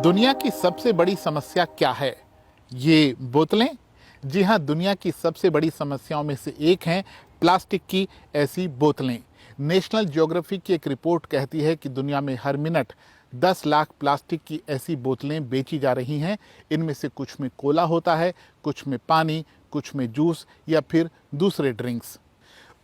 दुनिया की सबसे बड़ी समस्या क्या है? ये बोतलें? जी हाँ, दुनिया की सबसे बड़ी समस्याओं में से एक हैं प्लास्टिक की ऐसी बोतलें। नेशनल ज्योग्राफी की एक रिपोर्ट कहती है कि दुनिया में हर मिनट 10 लाख प्लास्टिक की ऐसी बोतलें बेची जा रही हैं। इनमें से कुछ में कोला होता है, कुछ में पानी, कुछ में जूस या फिर दूसरे ड्रिंक्स।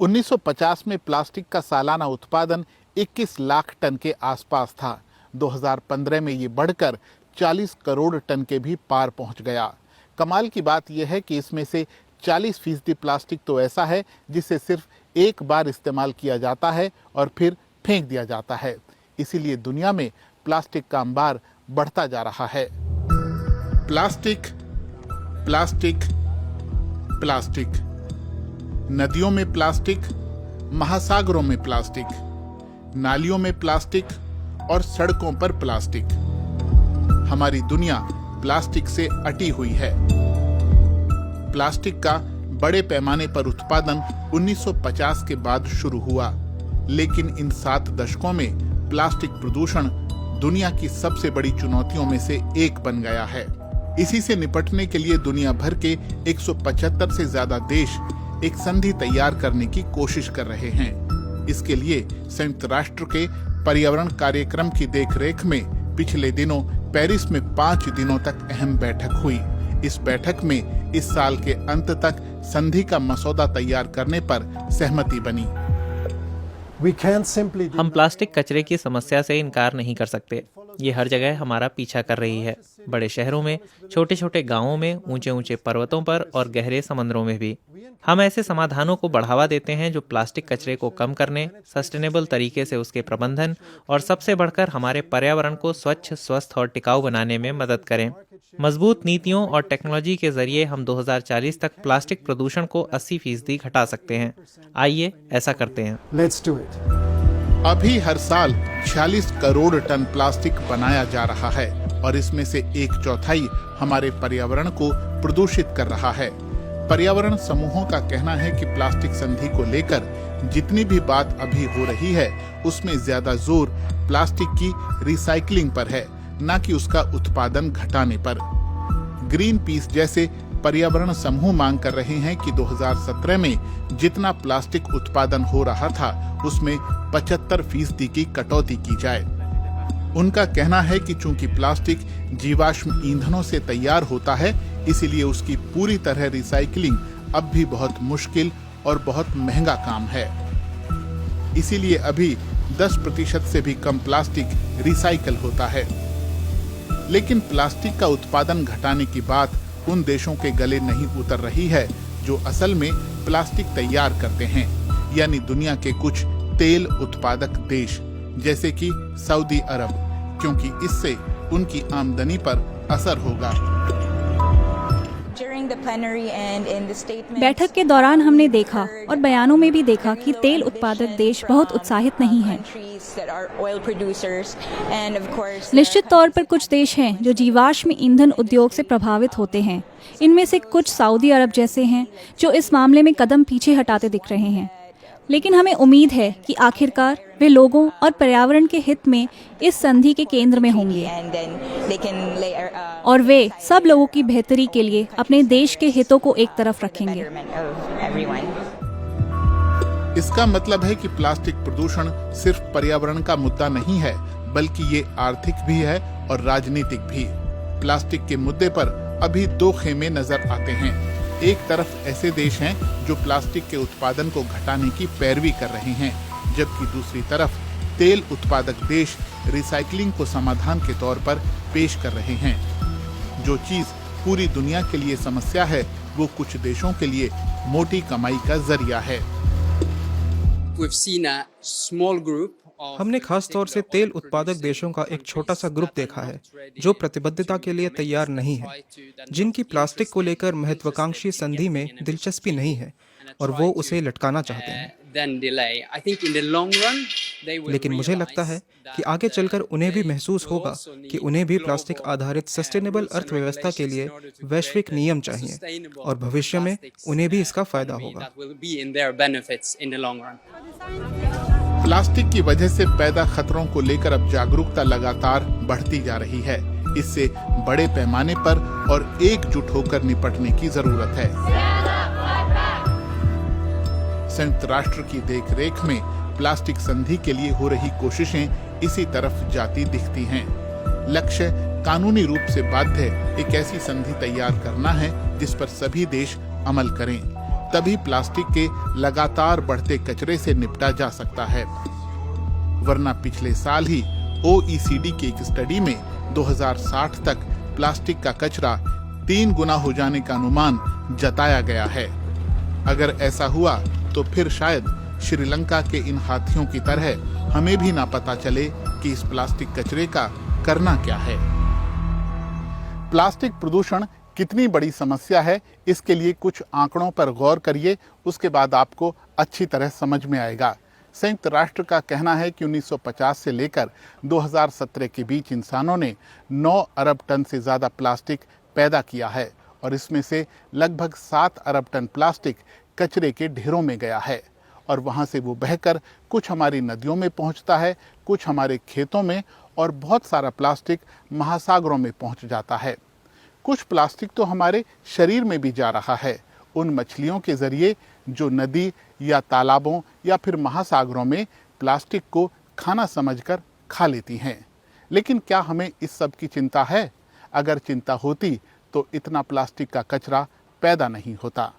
1950 में प्लास्टिक का सालाना उत्पादन 21 लाख टन के आसपास था। 2015 में ये बढ़कर 40 करोड़ टन के भी पार पहुंच गया। कमाल की बात यह है कि इसमें से 40% प्लास्टिक तो ऐसा है जिसे सिर्फ एक बार इस्तेमाल किया जाता है और फिर फेंक दिया जाता है। इसीलिए दुनिया में प्लास्टिक का अंबार बढ़ता जा रहा है। Plastic, plastic, plastic. नदियों में प्लास्टिक, महासागरों में प्लास्टिक, नालियों में प्लास्टिक और सड़कों पर प्लास्टिक। हमारी दुनिया प्लास्टिक से अटी हुई है। प्लास्टिक का बड़े पैमाने पर उत्पादन 1950 के बाद शुरू हुआ, लेकिन इन 7 दशकों में प्लास्टिक प्रदूषण दुनिया की सबसे बड़ी चुनौतियों में से एक बन गया है। इसी से निपटने के लिए दुनिया भर के 175 से ज्यादा देश एक संधि तैयार करने की कोशिश कर रहे हैं। इसके लिए संयुक्त राष्ट्र के पर्यावरण कार्यक्रम की देखरेख में पिछले दिनों पेरिस में 5 दिनों तक अहम बैठक हुई। इस बैठक में इस साल के अंत तक संधि का मसौदा तैयार करने पर सहमति बनी। हम प्लास्टिक कचरे की समस्या से इनकार नहीं कर सकते। ये हर जगह हमारा पीछा कर रही है, बड़े शहरों में, छोटे छोटे गांवों में, ऊंचे ऊंचे पर्वतों पर और गहरे समुद्रों में भी। हम ऐसे समाधानों को बढ़ावा देते हैं जो प्लास्टिक कचरे को कम करने, सस्टेनेबल तरीके से उसके प्रबंधन और सबसे बढ़कर हमारे पर्यावरण को स्वच्छ, स्वस्थ और टिकाऊ बनाने में मदद करें। मजबूत नीतियों और टेक्नोलॉजी के जरिए हम 2040 तक प्लास्टिक प्रदूषण को 80% घटा सकते हैं। आइए ऐसा करते हैं। अभी हर साल 46 करोड़ टन प्लास्टिक बनाया जा रहा है और इसमें से 1/4 हमारे पर्यावरण को प्रदूषित कर रहा है। पर्यावरण समूहों का कहना है कि प्लास्टिक संधि को लेकर जितनी भी बात अभी हो रही है, उसमें ज्यादा जोर प्लास्टिक की रिसाइकलिंग पर है, न कि उसका उत्पादन घटाने पर। ग्रीन पीस जैसे पर्यावरण समूह मांग कर रहे हैं कि 2017 में जितना प्लास्टिक उत्पादन हो रहा था, उसमें 75% की कटौती की जाए। उनका कहना है कि चूंकि प्लास्टिक जीवाश्म ईंधनों से तैयार होता है, इसीलिए उसकी पूरी तरह रिसाइकलिंग अब भी बहुत मुश्किल और बहुत महंगा काम है। इसीलिए अभी 10% से भी कम प्लास्टिक रिसाइकल होता है। लेकिन प्लास्टिक का उत्पादन घटाने की बात उन देशों के गले नहीं उतर रही है जो असल में प्लास्टिक तैयार करते हैं, यानी दुनिया के कुछ तेल उत्पादक देश जैसे कि सऊदी अरब, क्योंकि इससे उनकी आमदनी पर असर होगा। बैठक के दौरान हमने देखा और बयानों में भी देखा कि तेल उत्पादक देश बहुत उत्साहित नहीं हैं। निश्चित तौर पर कुछ देश हैं जो जीवाश्म ईंधन उद्योग से प्रभावित होते हैं। इनमें से कुछ सऊदी अरब जैसे हैं जो इस मामले में कदम पीछे हटाते दिख रहे हैं। लेकिन हमें उम्मीद है कि आखिरकार वे लोगों और पर्यावरण के हित में इस संधि के केंद्र में होंगे और वे सब लोगों की बेहतरी के लिए अपने देश के हितों को एक तरफ रखेंगे। इसका मतलब है कि प्लास्टिक प्रदूषण सिर्फ पर्यावरण का मुद्दा नहीं है, बल्कि ये आर्थिक भी है और राजनीतिक भी। प्लास्टिक के मुद्दे पर अभी 2 खेमे नजर आते हैं। एक तरफ ऐसे देश हैं जो प्लास्टिक के उत्पादन को घटाने की पैरवी कर रहे हैं, जबकि दूसरी तरफ तेल उत्पादक देश रिसाइकलिंग को समाधान के तौर पर पेश कर रहे हैं। जो चीज पूरी दुनिया के लिए समस्या है, वो कुछ देशों के लिए मोटी कमाई का जरिया है। हमने खास तौर से तेल उत्पादक देशों का एक छोटा सा ग्रुप देखा है जो प्रतिबद्धता के लिए तैयार नहीं है, जिनकी प्लास्टिक को लेकर महत्वाकांक्षी संधि में दिलचस्पी नहीं है और वो उसे लटकाना चाहते हैं। लेकिन मुझे लगता है कि आगे चलकर उन्हें भी महसूस होगा कि उन्हें भी प्लास्टिक आधारित सस्टेनेबल अर्थव्यवस्था के लिए वैश्विक नियम चाहिए और भविष्य में उन्हें भी इसका फायदा होगा। प्लास्टिक की वजह से पैदा खतरों को लेकर अब जागरूकता लगातार बढ़ती जा रही है। इससे बड़े पैमाने पर और एकजुट होकर निपटने की जरूरत है। संयुक्त राष्ट्र की देखरेख में प्लास्टिक संधि के लिए हो रही कोशिशें इसी तरफ जाती दिखती हैं। लक्ष्य कानूनी रूप से बाध्य एक ऐसी संधि तैयार करना है जिस पर सभी देश अमल करें, तभी प्लास्टिक के लगातार बढ़ते कचरे से निपटा जा सकता है। वरना पिछले साल ही OECD की एक स्टडी में 2060 तक प्लास्टिक का कचरा 3 गुना हो जाने का अनुमान जताया गया है। अगर ऐसा हुआ तो फिर शायद श्रीलंका के इन हाथियों की तरह हमें भी ना पता चले कि इस प्लास्टिक कचरे का करना क्या है। प्लास्टिक प्रदूषण कितनी बड़ी समस्या है, इसके लिए कुछ आंकड़ों पर गौर करिए, उसके बाद आपको अच्छी तरह समझ में आएगा। संयुक्त राष्ट्र का कहना है कि 1950 से लेकर 2017 के बीच इंसानों ने 9 अरब टन से ज़्यादा प्लास्टिक पैदा किया है और इसमें से लगभग 7 अरब टन प्लास्टिक कचरे के ढेरों में गया है और वहाँ से वो बहकर कुछ हमारी नदियों में पहुँचता है, कुछ हमारे खेतों में और बहुत सारा प्लास्टिक महासागरों में पहुँच जाता है। कुछ प्लास्टिक तो हमारे शरीर में भी जा रहा है, उन मछलियों के जरिए जो नदी या तालाबों या फिर महासागरों में प्लास्टिक को खाना समझकर खा लेती हैं। लेकिन क्या हमें इस सब की चिंता है? अगर चिंता होती तो इतना प्लास्टिक का कचरा पैदा नहीं होता।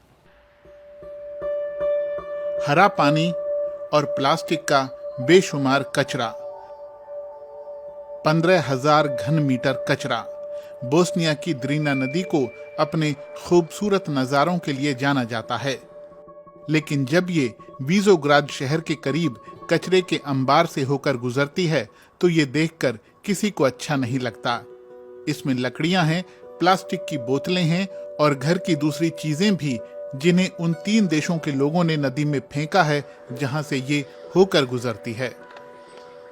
हरा पानी और प्लास्टिक का बेशुमार कचरा, 15,000 घन मीटर कचरा। बोस्निया की द्रीना नदी को अपने खूबसूरत नज़ारों के लिए जाना जाता है, लेकिन जब ये विज़ोग्राद शहर के करीब कचरे के अंबार से होकर गुजरती है तो ये देखकर किसी को अच्छा नहीं लगता। इसमें लकड़ियां हैं, प्लास्टिक की बोतलें हैं और घर की दूसरी चीजें भी, जिन्हें उन 3 देशों के लोगों ने नदी में फेंका है जहां से ये होकर गुजरती है।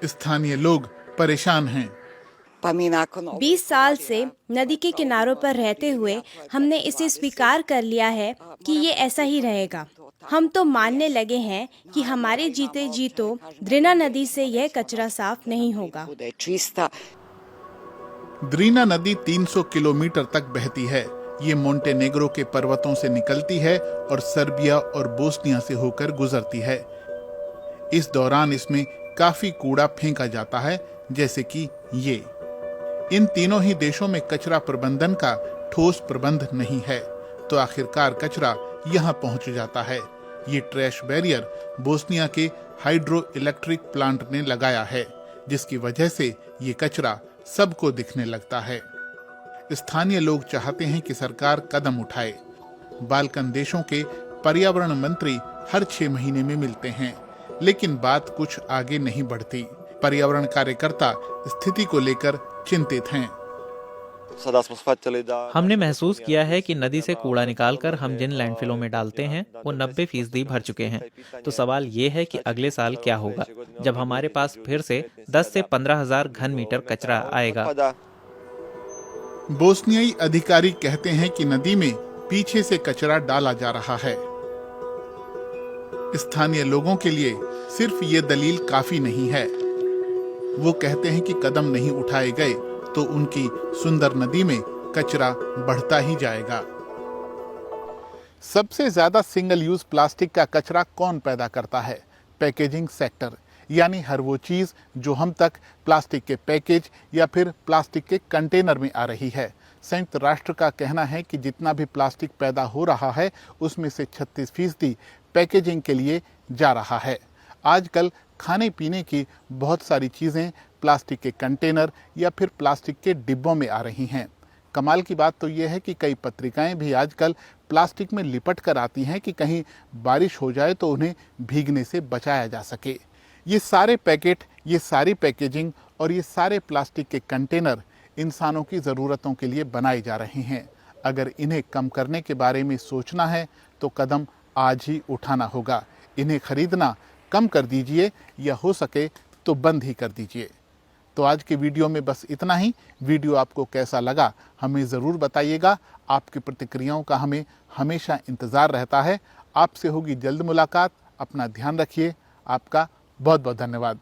स्थानीय लोग परेशान हैं। 20 साल से नदी के किनारों पर रहते हुए हमने इसे स्वीकार कर लिया है कि ये ऐसा ही रहेगा। हम तो मानने लगे हैं कि हमारे जीते जी तो द्रीना नदी से यह कचरा साफ नहीं होगा। द्रीना नदी 300 किलोमीटर तक बहती है। ये मोंटेनेग्रो के पर्वतों से निकलती है और सर्बिया और बोस्निया से होकर गुजरती है। इस दौरान इसमें काफी कूड़ा फेंका जाता है, जैसे कि ये। इन तीनों ही देशों में कचरा प्रबंधन का ठोस प्रबंध नहीं है, तो आखिरकार कचरा यहाँ पहुँच जाता है। ये ट्रैश बैरियर बोस्निया के हाइड्रो इलेक्ट्रिक प्लांट ने लगाया है, जिसकी वजह से ये कचरा सबको दिखने लगता है। स्थानीय लोग चाहते हैं कि सरकार कदम उठाए। बाल्कन देशों के पर्यावरण मंत्री हर 6 महीने में मिलते हैं, लेकिन बात कुछ आगे नहीं बढ़ती। पर्यावरण कार्यकर्ता स्थिति को लेकर चिंतित हैं। हमने महसूस किया है कि नदी से कूड़ा निकालकर हम जिन लैंडफिलों में डालते हैं वो 90% भर चुके हैं। तो सवाल ये है कि अगले साल क्या होगा, जब हमारे पास फिर से 10 से 15,000 घन मीटर कचरा आएगा। बोस्नियाई अधिकारी कहते हैं कि नदी में पीछे से कचरा डाला जा रहा है। स्थानीय लोगों के लिए सिर्फ ये दलील काफी नहीं है। वो कहते हैं कि कदम नहीं उठाए गए तो उनकी सुंदर नदी में कचरा बढ़ता ही जाएगा। सबसे ज्यादा सिंगल यूज प्लास्टिक का कचरा कौन पैदा करता है? पैकेजिंग सेक्टर, यानी हर वो चीज जो हम तक प्लास्टिक के पैकेज या फिर प्लास्टिक के कंटेनर में आ रही है। संयुक्त राष्ट्र का कहना है कि जितना भी प्लास्टिक पैदा हो रहा है उसमें से 36% पैकेजिंग के लिए जा रहा है। आजकल खाने पीने की बहुत सारी चीज़ें प्लास्टिक के कंटेनर या फिर प्लास्टिक के डिब्बों में आ रही हैं। कमाल की बात तो यह है कि कई पत्रिकाएं भी आजकल प्लास्टिक में लिपट कर आती हैं कि कहीं बारिश हो जाए तो उन्हें भीगने से बचाया जा सके। ये सारे पैकेट, ये सारी पैकेजिंग और ये सारे प्लास्टिक के कंटेनर इंसानों की ज़रूरतों के लिए बनाए जा रहे हैं। अगर इन्हें कम करने के बारे में सोचना है तो कदम आज ही उठाना होगा। इन्हें खरीदना कम कर दीजिए या हो सके तो बंद ही कर दीजिए। तो आज के वीडियो में बस इतना ही। वीडियो आपको कैसा लगा हमें ज़रूर बताइएगा। आपकी प्रतिक्रियाओं का हमें हमेशा इंतज़ार रहता है। आपसे होगी जल्द मुलाकात। अपना ध्यान रखिए। आपका बहुत बहुत धन्यवाद।